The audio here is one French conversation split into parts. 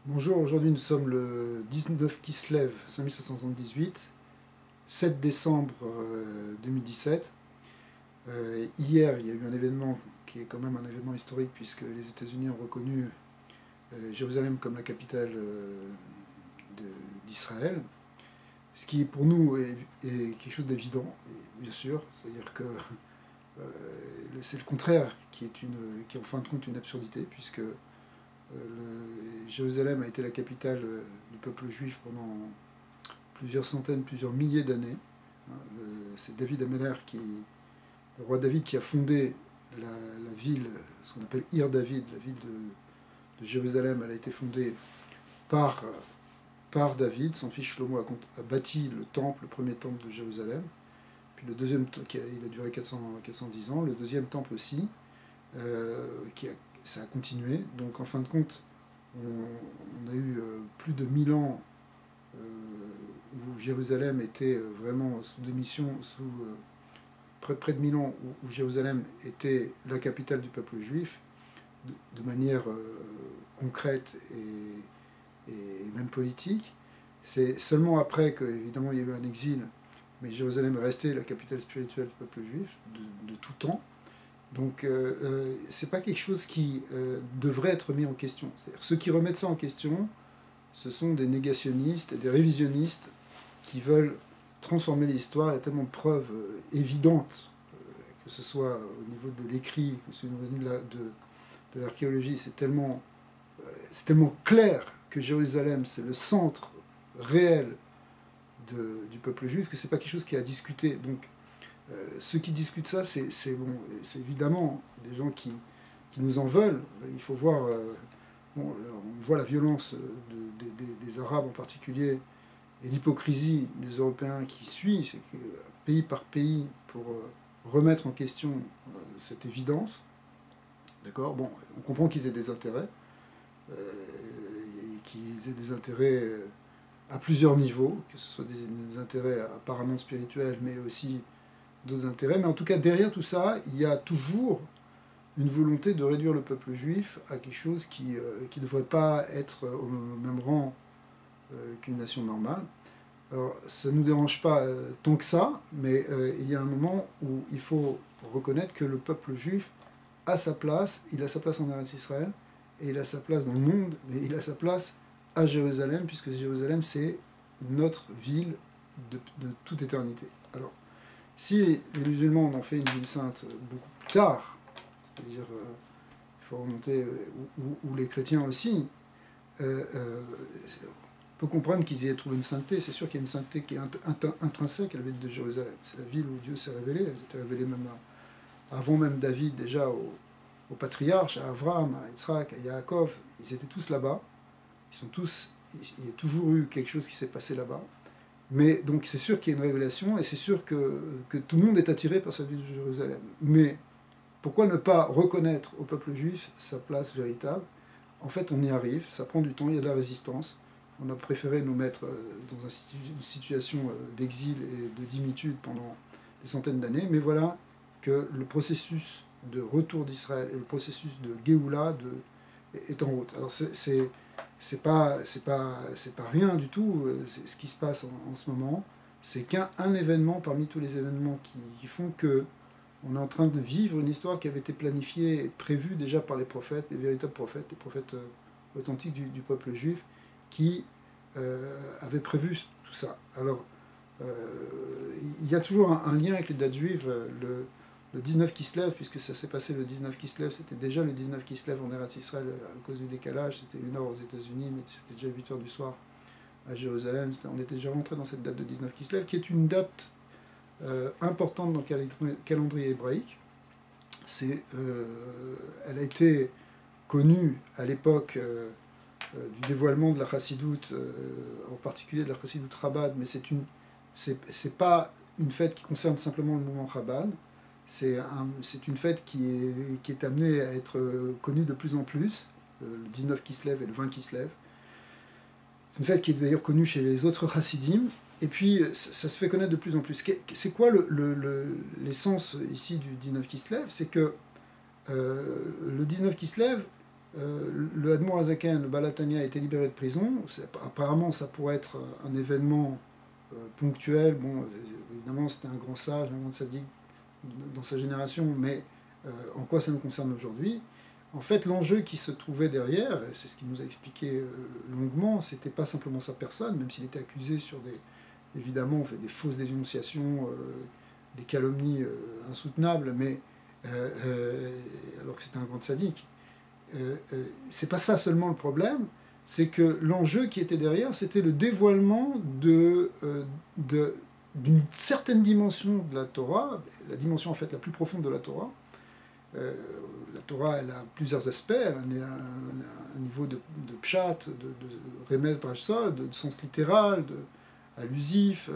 Bonjour, aujourd'hui nous sommes le 19 Kislev 5778, 7 décembre 2017. Hier, il y a eu un événement qui est quand même un événement historique puisque les États-Unis ont reconnu Jérusalem comme la capitale d'Israël, ce qui pour nous est quelque chose d'évident, bien sûr, c'est-à-dire que c'est le contraire qui est en fin de compte une absurdité puisque Jérusalem a été la capitale du peuple juif pendant plusieurs centaines, plusieurs milliers d'années. C'est David Ameller, le roi David, qui a fondé la ville, ce qu'on appelle Ir David, la ville de Jérusalem. Elle a été fondée par, par David. Son fils Shlomo a bâti le temple, le premier temple de Jérusalem. Puis le deuxième, il a duré 410 ans. Le deuxième temple aussi, ça a continué. Donc en fin de compte, on a eu plus de 1000 ans où Jérusalem était vraiment sous démission, près de 1000 ans où Jérusalem était la capitale du peuple juif, de manière concrète et même politique. C'est seulement après qu'évidemment il y a eu un exil, mais Jérusalem est restée la capitale spirituelle du peuple juif de tout temps. Donc c'est pas quelque chose qui devrait être mis en question. C'est-à-dire, ceux qui remettent ça en question, ce sont des négationnistes et des révisionnistes qui veulent transformer l'histoire. Il y a tellement de preuves évidentes, que ce soit au niveau de l'écrit, que ce soit au niveau de l'archéologie, c'est tellement clair que Jérusalem, c'est le centre réel du peuple juif, que c'est pas quelque chose qui est à discuter. Donc ceux qui discutent ça, c'est évidemment des gens qui nous en veulent. Il faut voir, on voit la violence des Arabes en particulier, et l'hypocrisie des Européens qui suit, c'est que pays par pays, pour remettre en question cette évidence, d'accord. Bon, on comprend qu'ils aient des intérêts, et qu'ils aient des intérêts à plusieurs niveaux, que ce soit des intérêts apparemment spirituels, mais aussi d'autres intérêts. Mais en tout cas, derrière tout ça, il y a toujours une volonté de réduire le peuple juif à quelque chose qui ne devrait pas être au même rang qu'une nation normale. Alors, ça ne nous dérange pas tant que ça, mais il y a un moment où il faut reconnaître que le peuple juif a sa place, il a sa place en Eretz Israël, et il a sa place dans le monde, et il a sa place à Jérusalem, puisque Jérusalem, c'est notre ville de toute éternité. Alors, si les musulmans en ont fait une ville sainte beaucoup plus tard, c'est-à-dire, il faut remonter, ou les chrétiens aussi, on peut comprendre qu'ils y aient trouvé une sainteté. C'est sûr qu'il y a une sainteté qui est intrinsèque à la ville de Jérusalem. C'est la ville où Dieu s'est révélé. Elle s'était révélée même avant même David, déjà aux patriarches, à Abraham, à Yitzhak, à Yaakov. Ils étaient tous là-bas. Il y a toujours eu quelque chose qui s'est passé là-bas. Mais donc c'est sûr qu'il y a une révélation et c'est sûr que tout le monde est attiré par cette ville de Jérusalem. Mais pourquoi ne pas reconnaître au peuple juif sa place véritable? En fait, on y arrive, ça prend du temps, il y a de la résistance. On a préféré nous mettre dans une situation d'exil et de dimitude pendant des centaines d'années, mais voilà que le processus de retour d'Israël et le processus de Géoula est en route. Alors c'est pas rien du tout ce qui se passe en ce moment. C'est qu'un événement parmi tous les événements qui font que on est en train de vivre une histoire qui avait été planifiée et prévue déjà par les prophètes, les véritables prophètes, les prophètes authentiques du peuple juif, qui avaient prévu tout ça. Alors, il y a toujours un lien avec les dates juives. Le 19 Kislev, puisque ça s'est passé le 19 Kislev, c'était déjà le 19 Kislev en Eretz Israël à cause du décalage, c'était 1 heure aux États-Unis, mais c'était déjà 8 heures du soir à Jérusalem. On était déjà rentré dans cette date de 19 Kislev, qui est une date importante dans le calendrier hébraïque. Elle a été connue à l'époque du dévoilement de la chassidoute, en particulier de la chassidoute Chabad, mais c'est pas une fête qui concerne simplement le mouvement Chabad. C'est une fête qui est amenée à être connue de plus en plus, le 19 Kislev et le 20 Kislev. C'est une fête qui est d'ailleurs connue chez les autres chassidim, et puis ça se fait connaître de plus en plus. C'est quoi l'essence ici du 19 Kislev? C'est que le 19 Kislev, le Admour Hazaken, le Baal HaTanya, a été libéré de prison. Apparemment, ça pourrait être un événement ponctuel. Bon, évidemment, c'était un grand sage, un grand tzaddik dans sa génération, mais en quoi ça nous concerne aujourd'hui? En fait, l'enjeu qui se trouvait derrière, et c'est ce qu'il nous a expliqué longuement, c'était pas simplement sa personne, même s'il était accusé sur évidemment, des fausses dénonciations, des calomnies insoutenables, mais alors que c'était un grand sadique. C'est pas ça seulement le problème, c'est que l'enjeu qui était derrière, c'était le dévoilement d'une certaine dimension de la Torah, la dimension en fait la plus profonde de la Torah. La Torah, elle a plusieurs aspects, elle a un niveau de pshat, de remez drashsod, de sens littéral, allusif,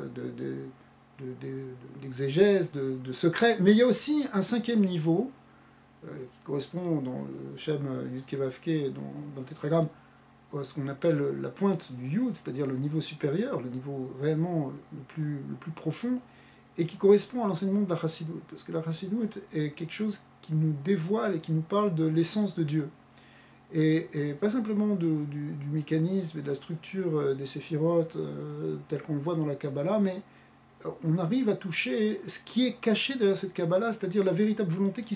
d'exégèse, de secret, mais il y a aussi un cinquième niveau qui correspond dans le Shem Yud Vavke, dans le tétragramme, à ce qu'on appelle la pointe du Yud, c'est-à-dire le niveau supérieur, le niveau réellement le plus profond, et qui correspond à l'enseignement de la Chassidut, parce que la Chassidut est quelque chose qui nous dévoile et qui nous parle de l'essence de Dieu. Et pas simplement du mécanisme et de la structure des séphirotes tel qu'on le voit dans la Kabbalah, mais on arrive à toucher ce qui est caché derrière cette Kabbalah, c'est-à-dire la véritable volonté qui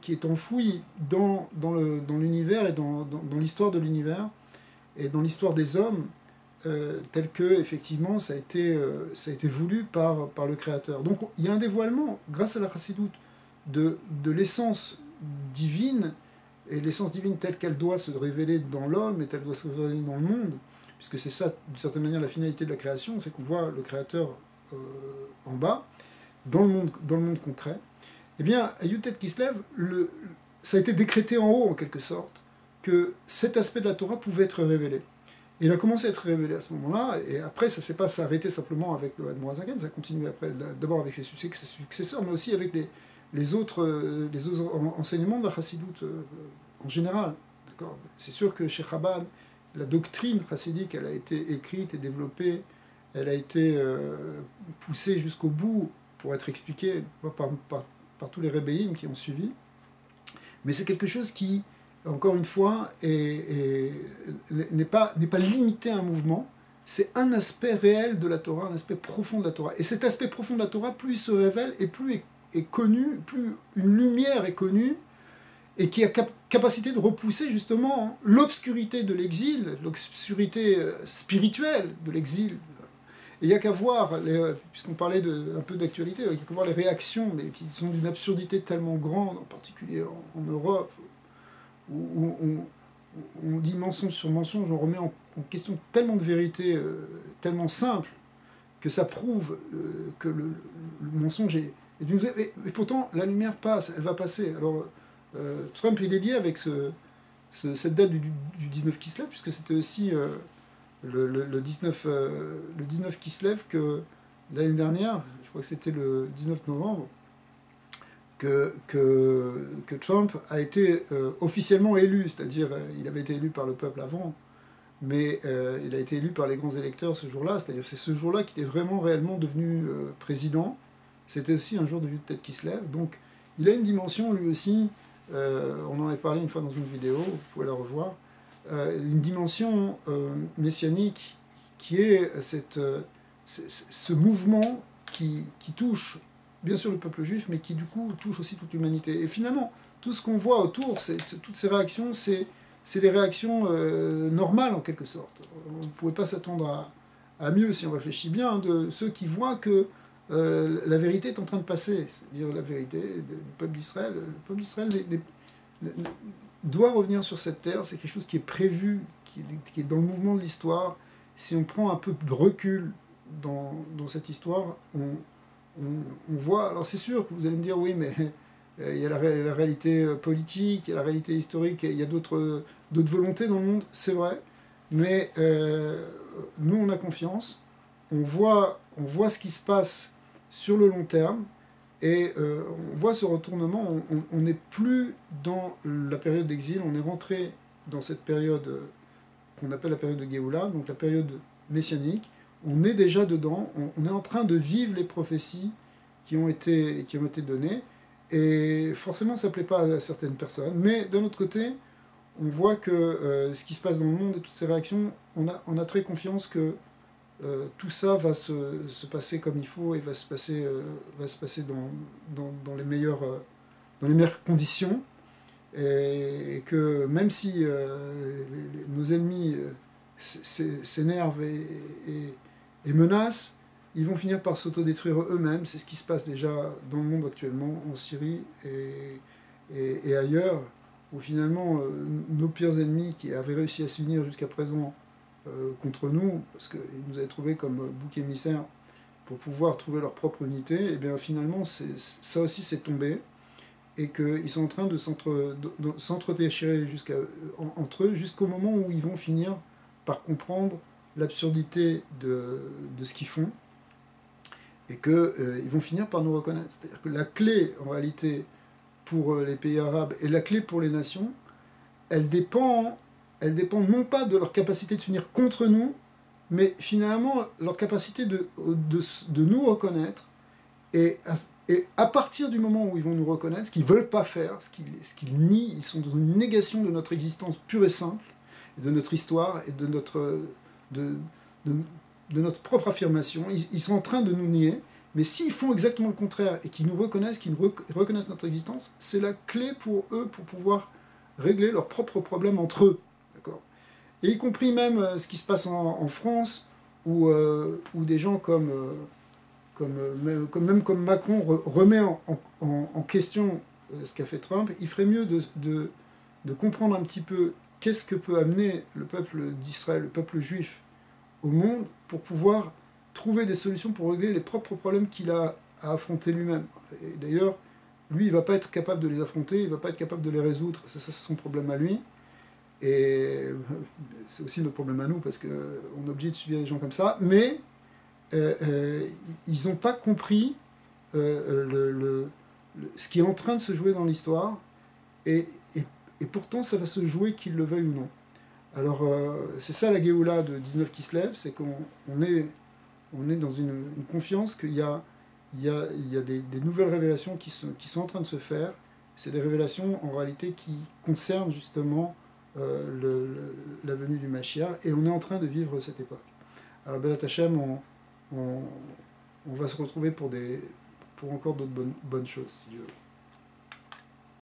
est enfouie dans l'univers et dans l'histoire de l'univers et dans l'histoire des hommes, tel que effectivement ça a été voulu par le Créateur. Donc il y a un dévoilement, grâce à la Chassidut, de l'essence divine, et l'essence divine telle qu'elle doit se révéler dans l'homme et telle qu'elle doit se révéler dans le monde, puisque c'est ça, d'une certaine manière, la finalité de la création, c'est qu'on voit le Créateur en bas, dans le monde concret. Eh bien, à Yud Tet Kislev, ça a été décrété en haut, en quelque sorte, que cet aspect de la Torah pouvait être révélé. Et il a commencé à être révélé à ce moment-là, et après, ça ne s'est pas arrêté simplement avec le Admour Hazaken, ça a continué après, d'abord avec ses successeurs, mais aussi avec les autres enseignements de la Chassidut en général. C'est sûr que chez Chabad, la doctrine chassidique, elle a été écrite et développée, elle a été poussée jusqu'au bout pour être expliquée par tous les rébéim qui ont suivi. Mais c'est quelque chose qui, encore une fois, n'est pas limité à un mouvement, c'est un aspect réel de la Torah, un aspect profond de la Torah. Et cet aspect profond de la Torah, plus il se révèle, et plus est connu, plus une lumière est connue, et qui a capacité de repousser justement l'obscurité de l'exil, l'obscurité spirituelle de l'exil. Et il n'y a qu'à voir, puisqu'on parlait un peu d'actualité, il n'y a qu'à voir les réactions, mais qui sont d'une absurdité tellement grande, en particulier en Europe, où on dit mensonge sur mensonge, on remet en question tellement de vérités, tellement simples, que ça prouve que le mensonge est d'une... Et pourtant, la lumière passe, elle va passer. Alors, Trump, il est lié avec cette date du 19 Kislev, puisque c'était aussi le 19 Kislev que l'année dernière, je crois que c'était le 19 novembre, que Trump a été officiellement élu, c'est-à-dire il avait été élu par le peuple avant, mais il a été élu par les grands électeurs ce jour-là, c'est-à-dire c'est ce jour-là qu'il est vraiment réellement devenu président. C'était aussi un jour de Yud Tet Kislev, donc il a une dimension lui aussi, on en avait parlé une fois dans une vidéo, vous pouvez la revoir, une dimension messianique qui est ce mouvement qui touche bien sûr le peuple juif, mais qui du coup touche aussi toute l'humanité. Et finalement, tout ce qu'on voit autour, toutes ces réactions, c'est des réactions normales en quelque sorte. On ne pouvait pas s'attendre à mieux si on réfléchit bien, de ceux qui voient que la vérité est en train de passer, c'est-à-dire la vérité du peuple d'Israël. Le peuple d'Israël doit revenir sur cette terre, c'est quelque chose qui est prévu, qui est dans le mouvement de l'histoire. Si on prend un peu de recul dans cette histoire, on voit, alors c'est sûr que vous allez me dire, oui, mais il y a la réalité politique, il y a la réalité historique, il y a d'autres volontés dans le monde, c'est vrai, mais nous on a confiance, on voit ce qui se passe sur le long terme, et on voit ce retournement, on n'est plus dans la période d'exil, on est rentré dans cette période qu'on appelle la période de Géoula, donc la période messianique. On est déjà dedans, on est en train de vivre les prophéties qui ont été données, Et forcément, ça ne plaît pas à certaines personnes. Mais d'un autre côté, on voit que ce qui se passe dans le monde et toutes ces réactions, on a très confiance que tout ça va se passer comme il faut et va se passer dans dans les meilleures conditions. Et que même si nos ennemis s'énervent et menacent, ils vont finir par s'autodétruire eux-mêmes. C'est ce qui se passe déjà dans le monde actuellement, en Syrie et ailleurs, où finalement nos pires ennemis qui avaient réussi à s'unir jusqu'à présent contre nous, parce qu'ils nous avaient trouvés comme bouc émissaire pour pouvoir trouver leur propre unité, et bien finalement ça aussi c'est tombé, et qu'ils sont en train de s'entre-déchirer entre eux jusqu'au moment où ils vont finir par comprendre l'absurdité de ce qu'ils font, et qu'ils vont finir par nous reconnaître. C'est-à-dire que la clé, en réalité, pour les pays arabes, et la clé pour les nations, elle dépend non pas de leur capacité de s'unir contre nous, mais finalement leur capacité de nous reconnaître, et à partir du moment où ils vont nous reconnaître, ce qu'ils ne veulent pas faire, ce qu'ils nient, ils sont dans une négation de notre existence pure et simple, de notre histoire et de de, de notre propre affirmation. Ils sont en train de nous nier, mais s'ils font exactement le contraire et qu'ils nous reconnaissent, reconnaissent notre existence, c'est la clé pour eux pour pouvoir régler leurs propres problèmes entre eux. D'accord ? Et y compris même ce qui se passe en France, où des gens même comme Macron remet en question ce qu'a fait Trump, il ferait mieux de comprendre un petit peu qu'est-ce que peut amener le peuple d'Israël, le peuple juif, au monde, pour pouvoir trouver des solutions pour régler les propres problèmes qu'il a à affronter lui-même. Et d'ailleurs, lui, il ne va pas être capable de les affronter, il ne va pas être capable de les résoudre, ça c'est son problème à lui. Et c'est aussi notre problème à nous, parce qu'on est obligé de subir des gens comme ça, mais ils n'ont pas compris ce qui est en train de se jouer dans l'histoire, et, et pourtant ça va se jouer qu'ils le veuillent ou non. Alors c'est ça la Géoula de 19 qui se lève, c'est qu'on est dans une confiance qu'il y a des nouvelles révélations qui sont en train de se faire. C'est des révélations en réalité qui concernent justement la venue du Mashiach, et on est en train de vivre cette époque. Alors Bezat Hashem, on va se retrouver pour encore d'autres bonnes choses, si Dieu veut.